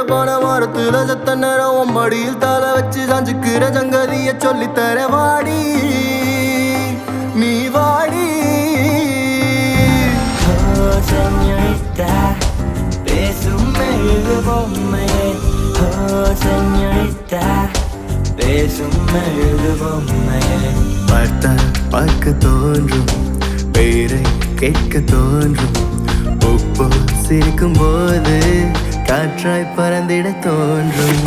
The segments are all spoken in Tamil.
போன வாரத்துல செத்த நேரம் உன் மடியில் தலை வச்சு சாஞ்சுக்கிற சங்கதிய சொல்லித்தர வாடி நீ வாடி. Señorita, பேசும் மெழுகு பொம்மையே. Señorita, பேசும் மெழுகு பொம்மையே. பார்த்தால் பார்க்க தோன்றும், பெயரை கேட்க தோன்றும், உப்பு சிரிக்கும் போது காற்றாய் பறந்திட தோன்றும்.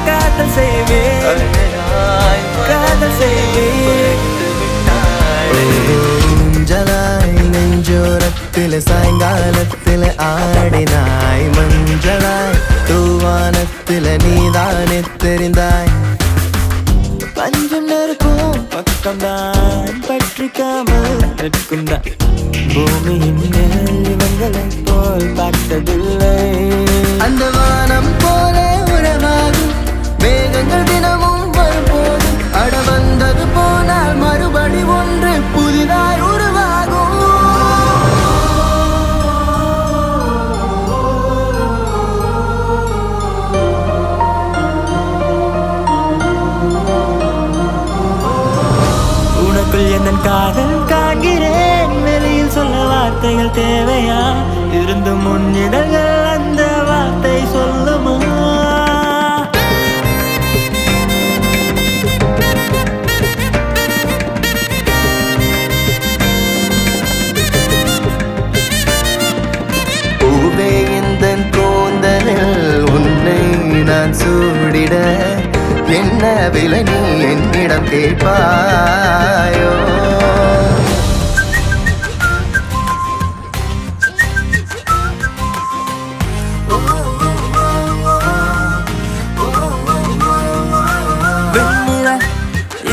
காதல் செய்வேன், காதல் செய்வேன். ஊஞ்சலாய் நெஞ்சோரத்தில் சாயங்காலத்தில் ஆடினாய், மஞ்சளாய் தூவானத்தில் நீதானே தெரிந்தாய். பஞ்சம் நெருக்கும் பக்கம்தான் பற்றிக்காமல் நிற்கும்தான். பூமியின் மேல் இவங்களை போல் பார்த்ததில்லை. அந்த வானம் போல உறவாகும் மேகங்கள் தினமும் வரும்போது, அட வந்தது போனால் மறுபடி ஒன்று புதிதாய் உருவாகும். உனக்குள் என் காதல் காண்கிறேன், வெளியில் சொல்ல வார்த்தைகள் தேவையா? இருந்து முன்னிடங்கள் அந்த வார்த்தை சொல்லுமா? பூவே இந்த கூந்தலில் உன்னை நான் சூடிட, என்ன விலை நீ என்னிடம் கேட்பாயோ?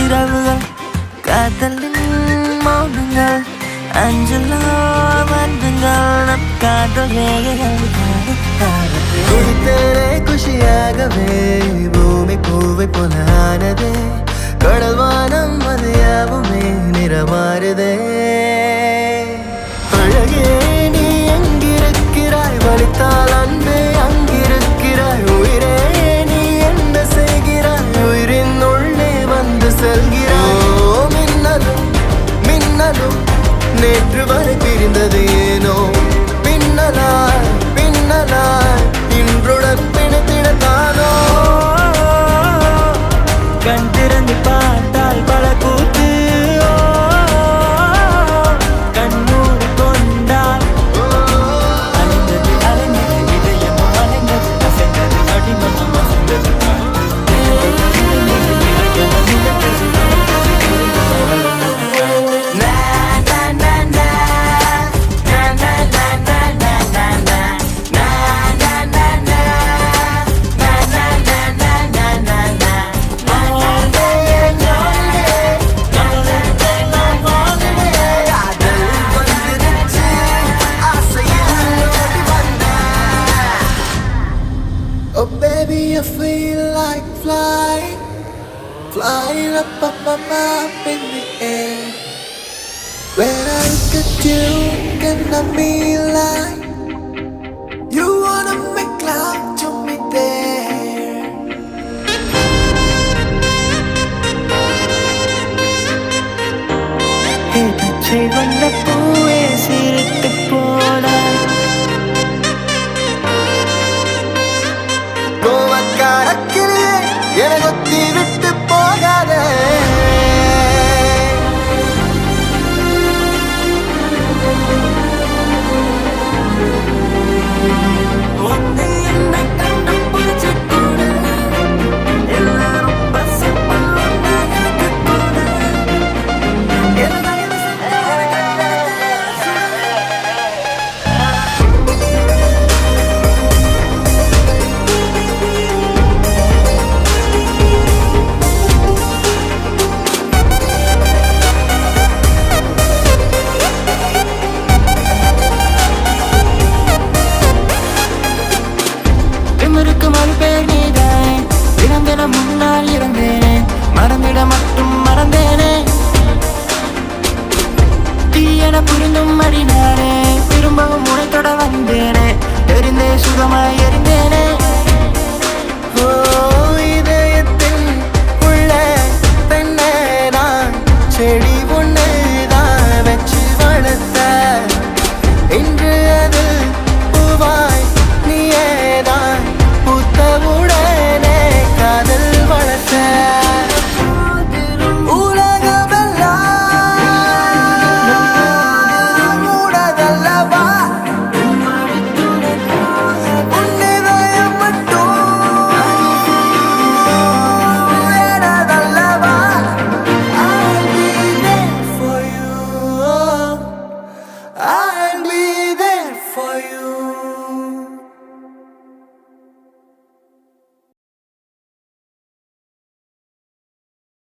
இரவுகள் காதலின் மௌனங்கள், அஞ்சலோ வந்துங்கள் நம் காதல் குடித்தேனே குஷியாகவே, பூமி பூவை போலானதே, கடல் வானம் மதியாவுமே நிறமாறுதே. அழகே நீ எங்கிருக்கிறாய், வலித்தால் அன்பே அங்கிருக்கிறாய். உயிரே நீ என்ன செய்கிறாய், உயிரின் உள்ளே வந்து செல்கிறாய். மின்னலும் மின்னலும் நேற்று வரை பிரிந்தது ஏனோ, பின்னலாய் பின்னலாய் இன்றுடன் பிணைத்திடத்தானோ. கண் திறந்து பார்த்தால் பல கூத்து, கண்ணூர் கொண்டால் அலைந்தது அலைந்தது இதயமும் அலைந்தது, அசைந்தது அடிமனம் அசைந்தது. Oh baby, I feel like flying, flying up in the air. When I look at you, can I be like, you wanna make love to me there. பச்சை வண்ண பூவே சிரித்து போனாய், கோவக்காரக்கிளியே என்னை கொத்தி விட்டு போகாதே. ஒன்று என்னை கண்டு பிடிச்சு கூட, எல்லாரும் பசிப்பாங்க எனக்கு கூட. திமிருக்கு மறுபேர் நீதான், தினம் தினம் முன்னால் இருந்தேனே, மறந்திட மட்டும் மறந்தேனே. தீயென புரிந்தும் அறினாரே, திரும்ப சுகமாய் எறிந்தேனே